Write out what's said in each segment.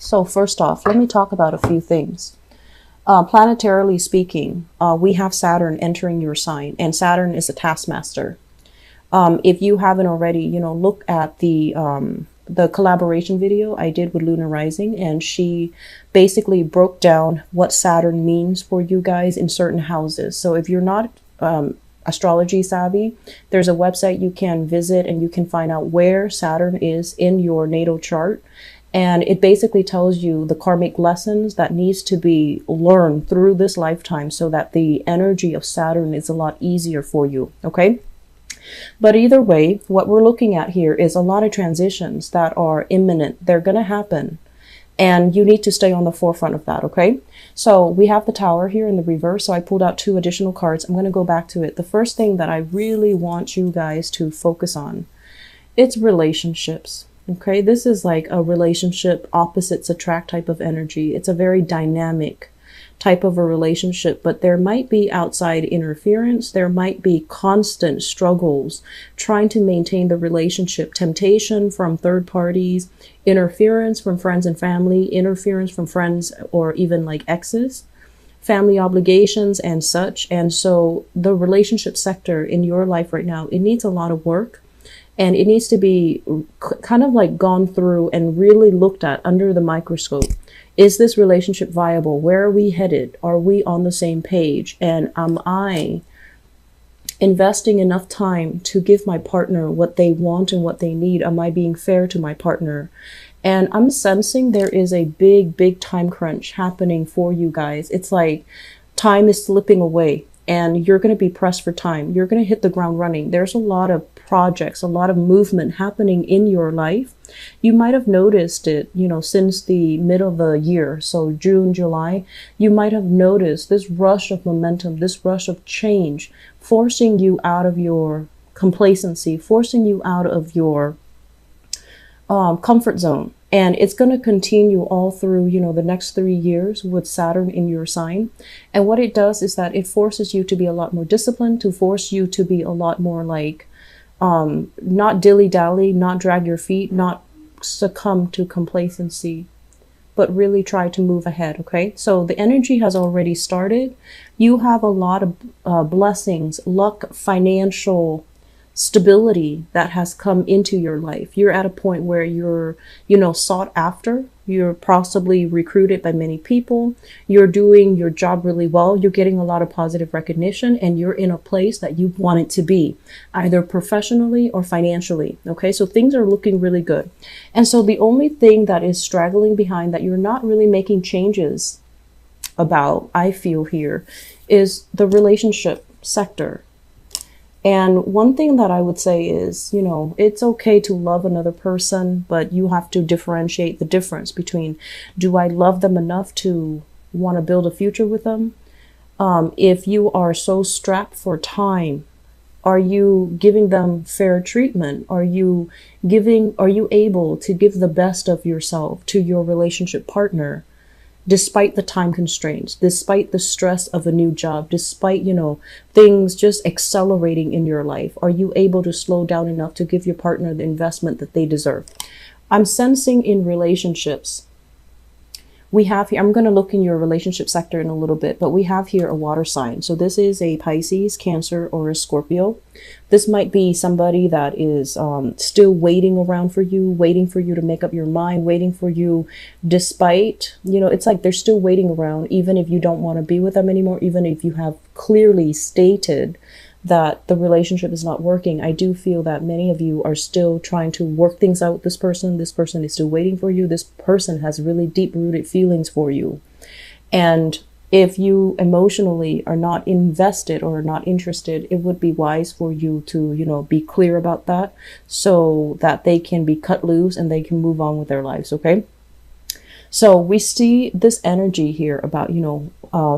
So first off, let me talk about a few things. Planetarily speaking, we have Saturn entering your sign, and Saturn is a taskmaster. If you haven't already, look at the collaboration video I did with Lunar Rising, and she basically broke down what Saturn means for you guys in certain houses. So if you're not astrology savvy, there's a website you can visit and you can find out where Saturn is in your natal chart. And it basically tells you the karmic lessons that needs to be learned through this lifetime so that the energy of Saturn is a lot easier for you. Okay. But either way, what we're looking at here is a lot of transitions that are imminent. They're going to happen. And you need to stay on the forefront of that, okay? So we have the Tower here in the reverse. So I pulled out 2 additional cards. I'm going to go back to it. The first thing that I really want you guys to focus on, it's relationships, okay? This is like a relationship opposites attract type of energy. It's a very dynamic type of a relationship, but there might be outside interference. There might be constant struggles trying to maintain the relationship, temptation from third parties, interference from friends and family, interference from friends or even like exes, family obligations and such. And so the relationship sector in your life right now, it needs a lot of work. And it needs to be kind of like gone through and really looked at under the microscope. Is this relationship viable? Where are we headed? Are we on the same page? And am I investing enough time to give my partner what they want and what they need? Am I being fair to my partner? And I'm sensing there is a big time crunch happening for you guys. It's like time is slipping away and you're going to be pressed for time. You're going to hit the ground running. There's a lot of projects, a lot of movement happening in your life. You might have noticed it, since the middle of the year. So June, July, you might have noticed this rush of momentum, this rush of change, forcing you out of your complacency, forcing you out of your comfort zone. And it's going to continue all through, the next 3 years with Saturn in your sign. And what it does is that it forces you to be a lot more disciplined, to force you to be a lot more like, not dilly-dally, not drag your feet, not succumb to complacency, but really try to move ahead, okay? So the energy has already started. You have a lot of blessings, luck, financial stability that has come into your life. You're at a point where you're, sought after. You're possibly recruited by many people. You're doing your job really well. You're getting a lot of positive recognition and you're in a place that you want it to be, either professionally or financially. Okay, so things are looking really good. And so the only thing that is straggling behind that you're not really making changes about, I feel here, is the relationship sector. And one thing that I would say is, it's okay to love another person, but you have to differentiate the difference between, do I love them enough to want to build a future with them? If you are so strapped for time, are you giving them fair treatment? Are you able to give the best of yourself to your relationship partner? Despite the time constraints, despite the stress of a new job, despite, things just accelerating in your life, are you able to slow down enough to give your partner the investment that they deserve? I'm sensing in relationships, we have here, I'm going to look in your relationship sector in a little bit, but we have here a water sign. So this is a Pisces, Cancer, or a Scorpio. This might be somebody that is still waiting around for you, waiting for you to make up your mind, waiting for you despite, it's like they're still waiting around, even if you don't want to be with them anymore, even if you have clearly stated that the relationship is not working. I do feel that many of you are still trying to work things out with this person. This person is still waiting for you. This person has really deep-rooted feelings for you. And if you emotionally are not invested or not interested, it would be wise for you to, be clear about that so that they can be cut loose and they can move on with their lives, okay? So we see this energy here about,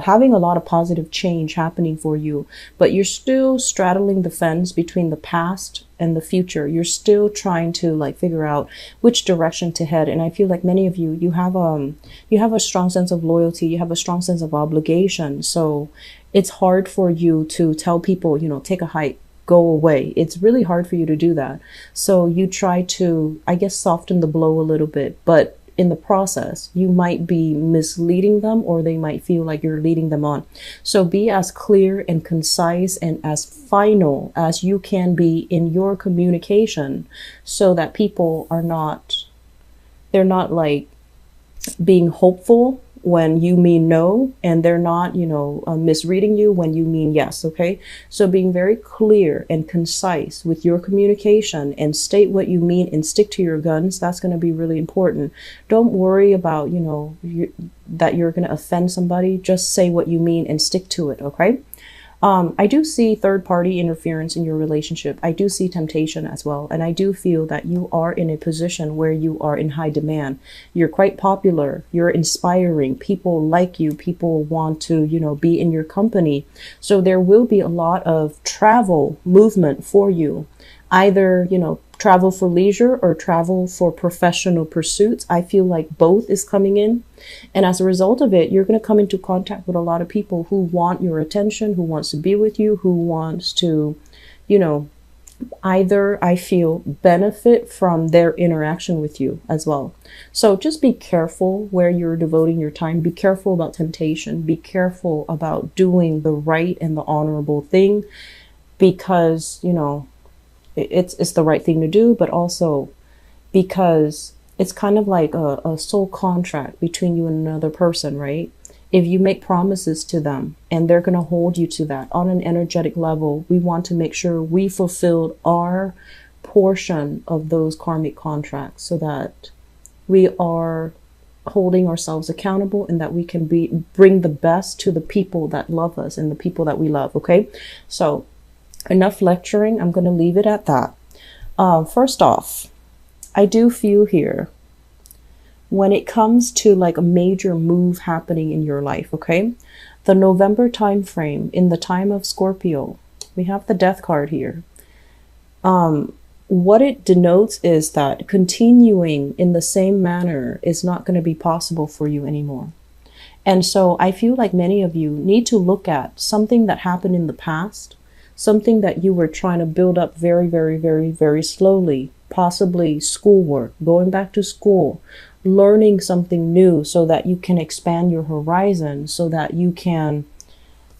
having a lot of positive change happening for you, but you're still straddling the fence between the past and the future. You're still trying to figure out which direction to head. And I feel like many of you have a strong sense of loyalty. You have a strong sense of obligation. So it's hard for you to tell people, take a hike, go away. It's really hard for you to do that. So you try to, I guess, soften the blow a little bit, but in the process, you might be misleading them, or they might feel like you're leading them on. So be as clear and concise and as final as you can be in your communication, so that people are not, they're not like being hopeful when you mean no, and they're not, misreading you when you mean yes. Okay. So being very clear and concise with your communication, and state what you mean and stick to your guns. That's going to be really important. Don't worry about, that you're going to offend somebody. Just say what you mean and stick to it. Okay. I do see third party interference in your relationship. I do see temptation as well. And I do feel that you are in a position where you are in high demand. You're quite popular. You're inspiring. People like you. People want to, be in your company. So there will be a lot of travel movement for you. Either, travel for leisure or travel for professional pursuits. I feel like both is coming in. And as a result of it, you're going to come into contact with a lot of people who want your attention, who wants to be with you, who wants to, either, I feel, benefit from their interaction with you as well. So just be careful where you're devoting your time. Be careful about temptation. Be careful about doing the right and the honorable thing, because, it's the right thing to do, but also because it's kind of like a soul contract between you and another person, right? If you make promises to them and they're going to hold you to that on an energetic level, we want to make sure we fulfilled our portion of those karmic contracts, so that we are holding ourselves accountable, and that we can bring the best to the people that love us and the people that we love. Okay. So enough lecturing. I'm going to leave it at that. First off, I do feel here, when it comes to like a major move happening in your life, okay, the November time frame, in the time of Scorpio, we have the Death card here. What it denotes is that continuing in the same manner is not going to be possible for you anymore. And so I feel like many of you need to look at something that happened in the past, something that you were trying to build up very, very, very, very slowly, possibly schoolwork, going back to school, learning something new so that you can expand your horizon, so that you can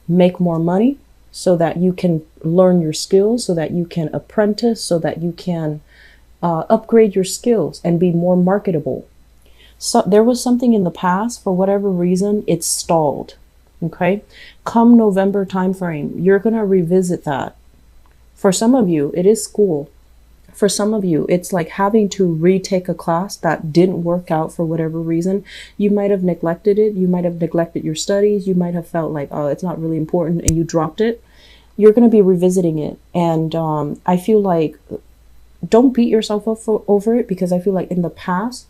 make more money, so that you can learn your skills, so that you can apprentice, so that you can upgrade your skills and be more marketable. So there was something in the past, for whatever reason, it's stalled. Okay. Come November timeframe, you're going to revisit that. For some of you, it is school. For some of you, it's like having to retake a class that didn't work out for whatever reason. You might have neglected it. You might have neglected your studies. You might have felt like, oh, it's not really important, and you dropped it. You're going to be revisiting it. And I feel like, don't beat yourself up over it, because I feel like in the past,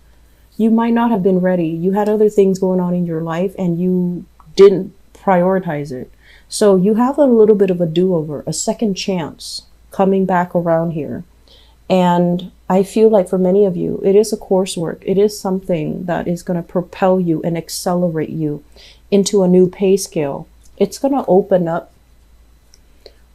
you might not have been ready. You had other things going on in your life, and you didn't prioritize it. So you have a little bit of a do-over, a second chance coming back around here. And I feel like for many of you, it is a coursework. It is something that is going to propel you and accelerate you into a new pay scale. It's going to open up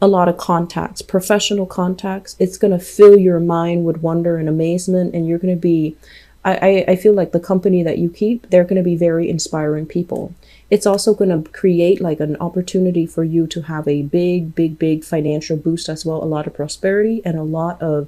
a lot of contacts, professional contacts. It's going to fill your mind with wonder and amazement. And you're going to be, I feel like the company that you keep, they're going to be very inspiring people. It's also going to create like an opportunity for you to have a big, big, big financial boost as well. A lot of prosperity and a lot of,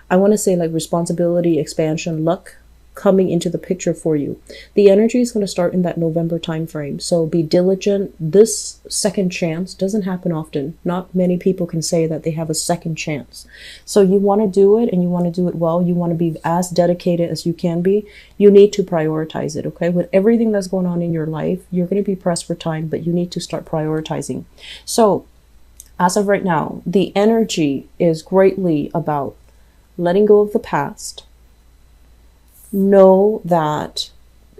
I want to say, like responsibility, expansion, luck coming into the picture for you. The energy is going to start in that November time frame. So be diligent. This second chance doesn't happen often. Not many people can say that they have a second chance. So you want to do it, and you want to do it well. You want to be as dedicated as you can be. You need to prioritize it. Okay. With everything that's going on in your life, you're going to be pressed for time, but you need to start prioritizing. So as of right now, the energy is greatly about letting go of the past. Know that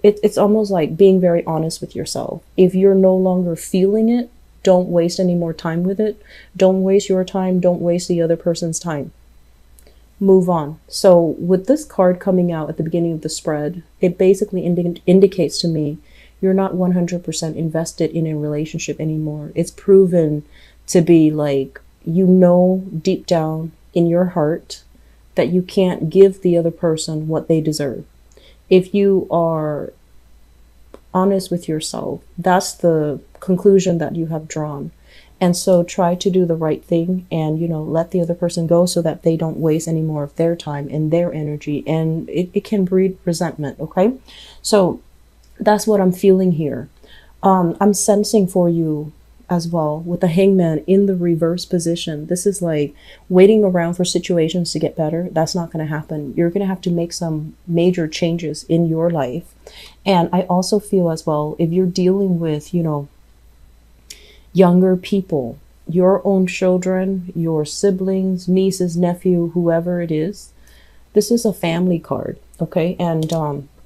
it's almost like being very honest with yourself. If you're no longer feeling it, don't waste any more time with it. Don't waste your time. Don't waste the other person's time. Move on. So with this card coming out at the beginning of the spread, it basically indicates to me you're not 100% invested in a relationship anymore. It's proven to be like, deep down in your heart that you can't give the other person what they deserve. If you are honest with yourself, that's the conclusion that you have drawn. And so try to do the right thing and, let the other person go so that they don't waste any more of their time and their energy. And it can breed resentment. Okay. So that's what I'm feeling here. I'm sensing for you as well with the hangman in the reverse position. This is like waiting around for situations to get better. That's not going to happen. You're going to have to make some major changes in your life. And I also feel as well, if you're dealing with, younger people, your own children, your siblings, nieces, nephew, whoever it is, this is a family card. Okay. And,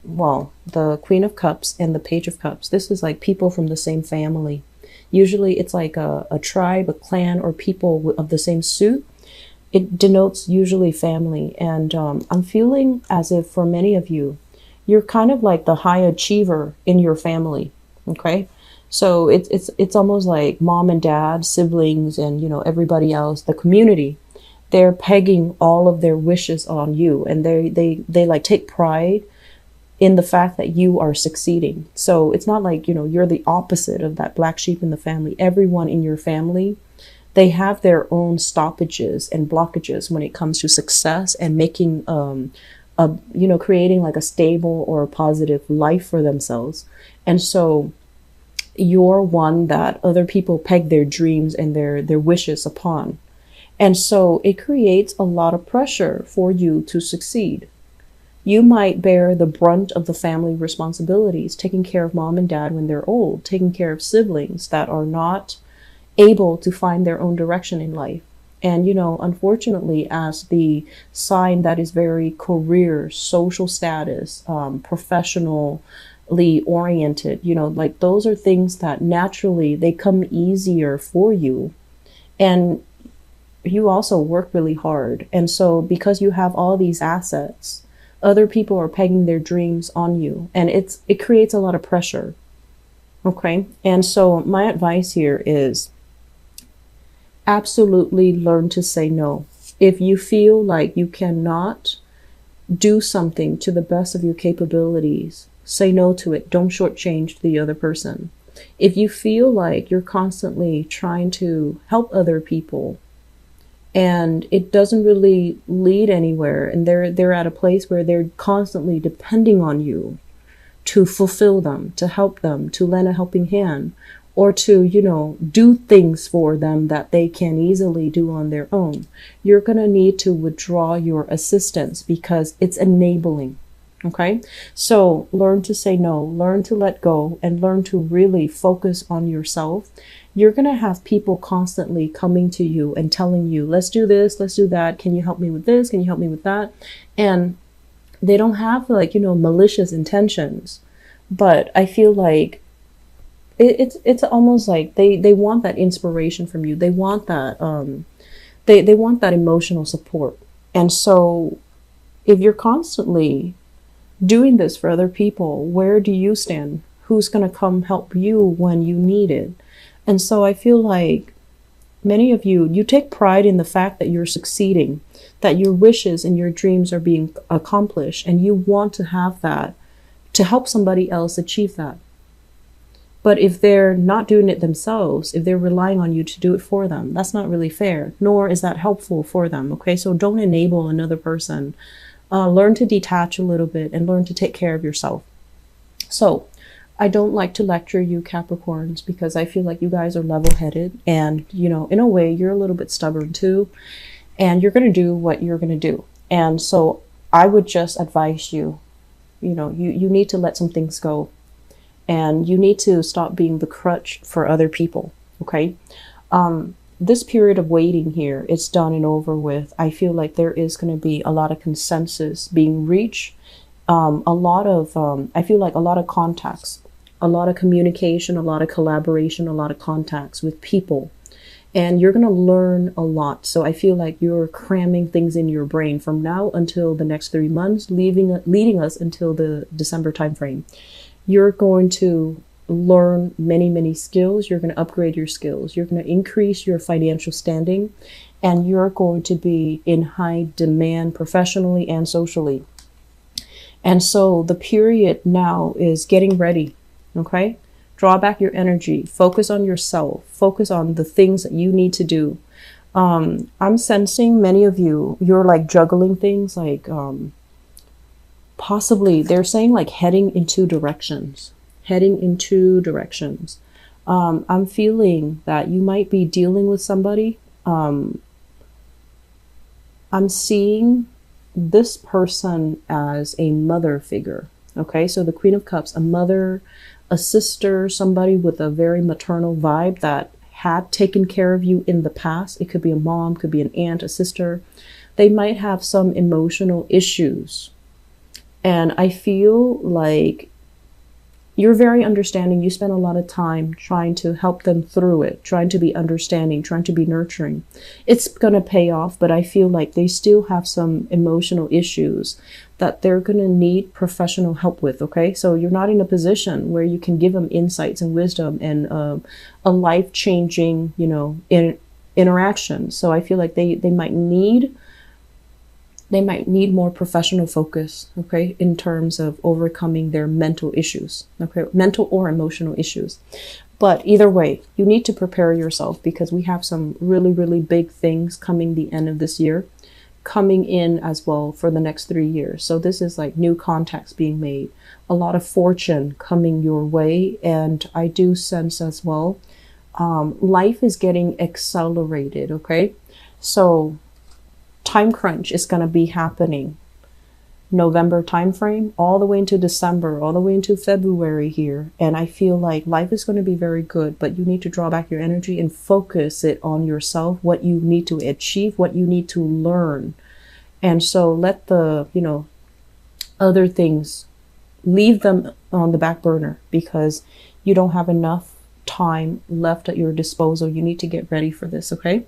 well, the Queen of Cups and the Page of Cups, this is like people from the same family. Usually it's like a tribe, a clan, or people of the same suit. It denotes usually family. And I'm feeling as if for many of you, you're kind of like the high achiever in your family. Okay. So it's almost like mom and dad, siblings, and, everybody else, the community. They're pegging all of their wishes on you, and they like take pride in the fact that you are succeeding. So it's not like, you're the opposite of that black sheep in the family. Everyone in your family, they have their own stoppages and blockages when it comes to success and making, creating like a stable or a positive life for themselves. And so you're one that other people peg their dreams and their wishes upon. And so it creates a lot of pressure for you to succeed. You might bear the brunt of the family responsibilities, taking care of mom and dad when they're old, taking care of siblings that are not able to find their own direction in life. And, unfortunately, as the sign that is very career, social status, professionally oriented, like those are things that naturally they come easier for you. And you also work really hard. And so because you have all these assets, other people are pegging their dreams on you, and it creates a lot of pressure. Okay. And so my advice here is absolutely learn to say no. If you feel like you cannot do something to the best of your capabilities, say no to it. Don't shortchange the other person. If you feel like you're constantly trying to help other people and it doesn't really lead anywhere, and they're at a place where they're constantly depending on you to fulfill them, to help them, to lend a helping hand, or to, do things for them that they can easily do on their own, you're going to need to withdraw your assistance because it's enabling. Okay. So learn to say no, learn to let go, and learn to really focus on yourself. You're going to have people constantly coming to you and telling you, let's do this, let's do that. Can you help me with this? Can you help me with that? And they don't have like, malicious intentions, but I feel like it's almost like they want that inspiration from you. They want that, they want that emotional support. And so if you're constantly doing this for other people, where do you stand? Who's going to come help you when you need it? And so I feel like many of you take pride in the fact that you're succeeding, that your wishes and your dreams are being accomplished, and you want to have that to help somebody else achieve that. But if they're not doing it themselves, if they're relying on you to do it for them, that's not really fair, nor is that helpful for them. Okay, so don't enable another person. Learn to detach a little bit and learn to take care of yourself. So I don't like to lecture you Capricorns because I feel like you guys are level-headed and, in a way, you're a little bit stubborn too. And you're going to do what you're going to do. And so I would just advise you, you need to let some things go. And you need to stop being the crutch for other people. Okay. This period of waiting here, it's done and over with. I feel like there is going to be a lot of consensus being reached. I feel like a lot of contacts, a lot of communication, a lot of collaboration, a lot of contacts with people. And you're going to learn a lot. So I feel like you're cramming things in your brain from now until the next 3 months, leading us until the December timeframe. You're going to learn many, many skills. You're going to upgrade your skills. You're going to increase your financial standing, and you're going to be in high demand professionally and socially. And so the period now is getting ready. Okay. Draw back your energy, focus on yourself, focus on the things that you need to do. I'm sensing many of you, you're like juggling things, like possibly they're saying like heading in two directions, heading in two directions. I'm feeling that you might be dealing with somebody. I'm seeing this person as a mother figure. Okay, so the Queen of Cups, a mother, a sister, somebody with a very maternal vibe that had taken care of you in the past. It could be a mom, could be an aunt, a sister. They might have some emotional issues. And I feel like you're very understanding. You spend a lot of time trying to help them through it, trying to be understanding, trying to be nurturing. It's going to pay off, but I feel like they still have some emotional issues that they're going to need professional help with. Okay. So you're not in a position where you can give them insights and wisdom and a life-changing, interaction. So I feel like they might need more professional focus, okay, in terms of overcoming their mental issues, okay, mental or emotional issues. But either way, you need to prepare yourself because we have some really, really big things coming the end of this year, coming in as well for the next 3 years. So this is like new contacts being made, a lot of fortune coming your way. And I do sense as well, life is getting accelerated, okay? So time crunch is going to be happening November timeframe all the way into December, all the way into February here. And I feel like life is going to be very good, but you need to draw back your energy and focus it on yourself, what you need to achieve, what you need to learn. And so let the, other things, leave them on the back burner because you don't have enough time left at your disposal. You need to get ready for this, okay?